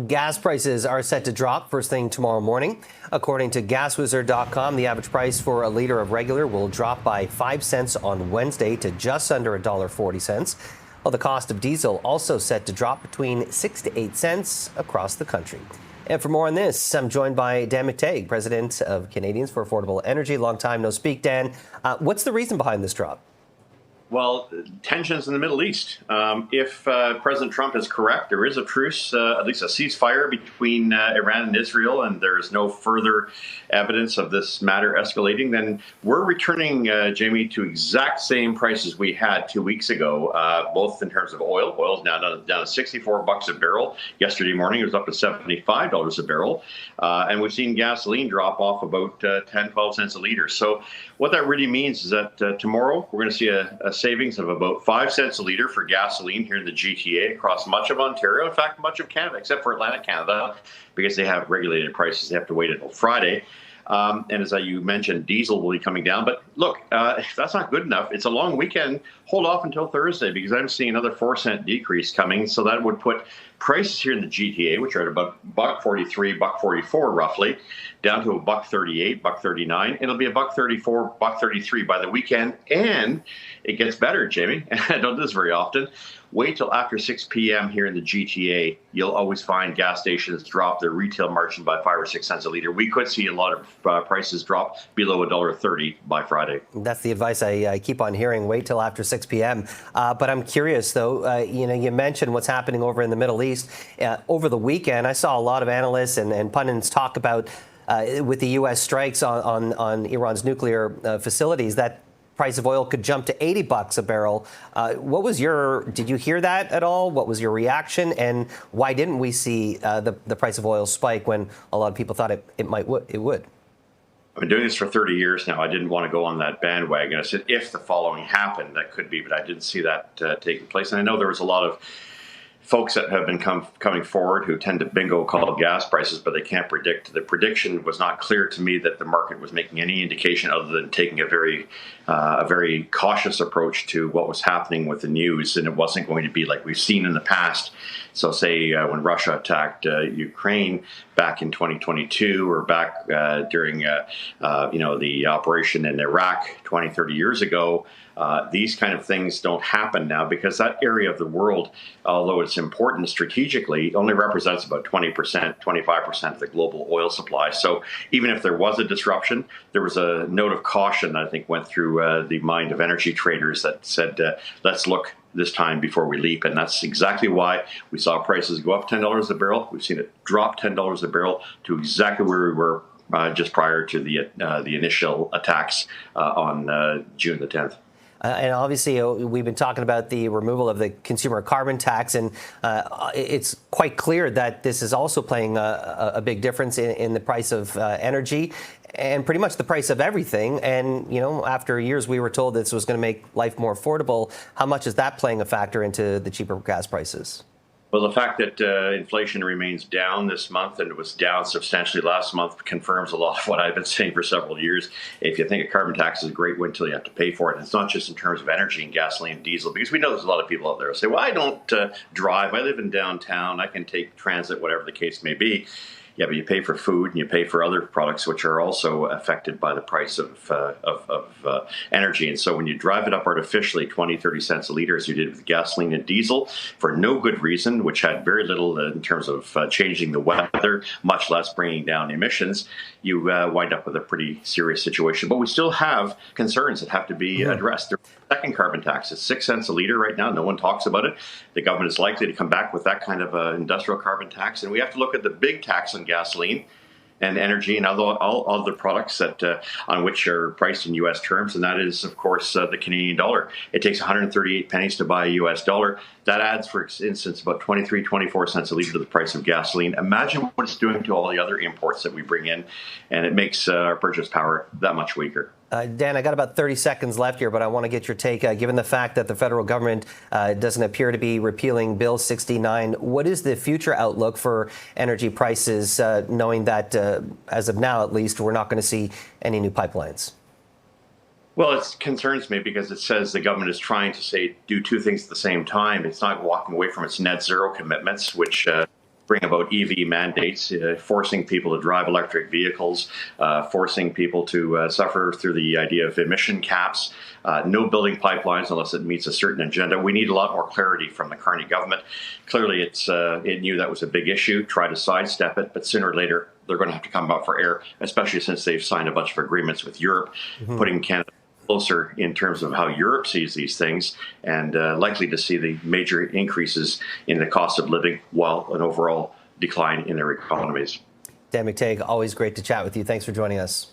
Gas prices are set to drop first thing tomorrow morning. According to GasWizard.com, the average price for a liter of regular will drop by 5 cents on Wednesday to just under $1.40, while the cost of diesel also set to drop between 6 to 8 cents across the country. And for more on this, I'm joined by Dan McTeague, president of Canadians for Affordable Energy. Long time no speak, Dan. What's the reason behind this drop? Well, tensions in the Middle East. If President Trump is correct, there is a truce, at least a ceasefire between Iran and Israel, and there is no further evidence of this matter escalating, then we're returning, Jamie, to exact same prices we had 2 weeks ago, both in terms of oil. Oil's now down to $64 a barrel. Yesterday morning, it was up to $75 a barrel. And we've seen gasoline drop off about 10, 12 cents a liter. So what that really means is that tomorrow we're going to see a savings of about 5 cents a liter for gasoline here in the GTA across much of Ontario, in fact, much of Canada, except for Atlantic Canada, because they have regulated prices. They have to wait until Friday. And as you mentioned, diesel will be coming down. But look, if that's not good enough, it's a long weekend. Hold off until Thursday, because I'm seeing another 4-cent decrease coming. So that would put prices here in the GTA, which are at about $1.43, $1.44 roughly, down to $1.38, $1.39. It'll be $1.34, $1.33 by the weekend. And it gets better, Jamie. I don't do this very often. Wait till after 6 p.m. here in the GTA. You'll always find gas stations drop their retail margin by 5 or 6 cents a liter. We could see a lot of prices drop below $1.30 by Friday. That's the advice I keep on hearing. Wait till after 6 p.m. But I'm curious, though. You mentioned what's happening over in the Middle East. Over the weekend, I saw a lot of analysts and pundits talk about with the U.S. strikes on Iran's nuclear facilities that price of oil could jump to $80 a barrel. Did you hear that at all? What was your reaction? And why didn't we see the price of oil spike when a lot of people thought it would? I've been doing this for 30 years now. I didn't want to go on that bandwagon. I said, if the following happened, that could be, but I didn't see that taking place. And I know there was a lot of folks that have been coming forward who tend to bingo call gas prices, but they can't predict. The prediction was not clear to me that the market was making any indication other than taking a very cautious approach to what was happening with the news, and it wasn't going to be like we've seen in the past. So say when Russia attacked Ukraine back in 2022 or back during the operation in Iraq 20, 30 years ago, these kind of things don't happen now because that area of the world, although it's important strategically, only represents about 20%, 25% of the global oil supply. So even if there was a disruption, there was a note of caution that I think went through the mind of energy traders that said, let's look this time before we leap. And that's exactly why we saw prices go up $10 a barrel. We've seen it drop $10 a barrel to exactly where we were just prior to the initial attacks on June the 10th. And obviously, we've been talking about the removal of the consumer carbon tax, and it's quite clear that this is also playing a big difference in the price of energy and pretty much the price of everything. And, after years we were told this was going to make life more affordable. How much is that playing a factor into the cheaper gas prices? Well, the fact that inflation remains down this month and it was down substantially last month confirms a lot of what I've been saying for several years. If you think a carbon tax is a great, wait until you have to pay for it. And it's not just in terms of energy and gasoline and diesel, because we know there's a lot of people out there who say, well, I don't drive. I live in downtown. I can take transit, whatever the case may be. Yeah, but you pay for food and you pay for other products which are also affected by the price of energy. And so when you drive it up artificially 20, 30 cents a liter, as you did with gasoline and diesel, for no good reason, which had very little in terms of changing the weather, much less bringing down emissions, you wind up with a pretty serious situation. But we still have concerns that have to be addressed. There's a second carbon tax. It's 6 cents a liter right now. No one talks about it. The government is likely to come back with that kind of industrial carbon tax. And we have to look at the big tax on gasoline and energy and all other products that on which are priced in U.S. terms, and that is, of course, the Canadian dollar. It takes 138 pennies to buy a U.S. dollar. That adds, for instance, about 23, 24 cents a liter to the price of gasoline. Imagine what it's doing to all the other imports that we bring in, and it makes our purchase power that much weaker. Dan, I got about 30 seconds left here, but I want to get your take. Given the fact that the federal government doesn't appear to be repealing Bill 69, what is the future outlook for energy prices, knowing that, as of now at least, we're not going to see any new pipelines? Well, it concerns me because it says the government is trying to do two things at the same time. It's not walking away from its net zero commitments, which bring about EV mandates, forcing people to drive electric vehicles, forcing people to suffer through the idea of emission caps, no building pipelines unless it meets a certain agenda. We need a lot more clarity from the Carney government. Clearly, it knew that was a big issue, tried to sidestep it, but sooner or later, they're going to have to come out for air, especially since they've signed a bunch of agreements with Europe, putting Canada closer in terms of how Europe sees these things, and likely to see the major increases in the cost of living while an overall decline in their economies. Dan McTeague, always great to chat with you. Thanks for joining us.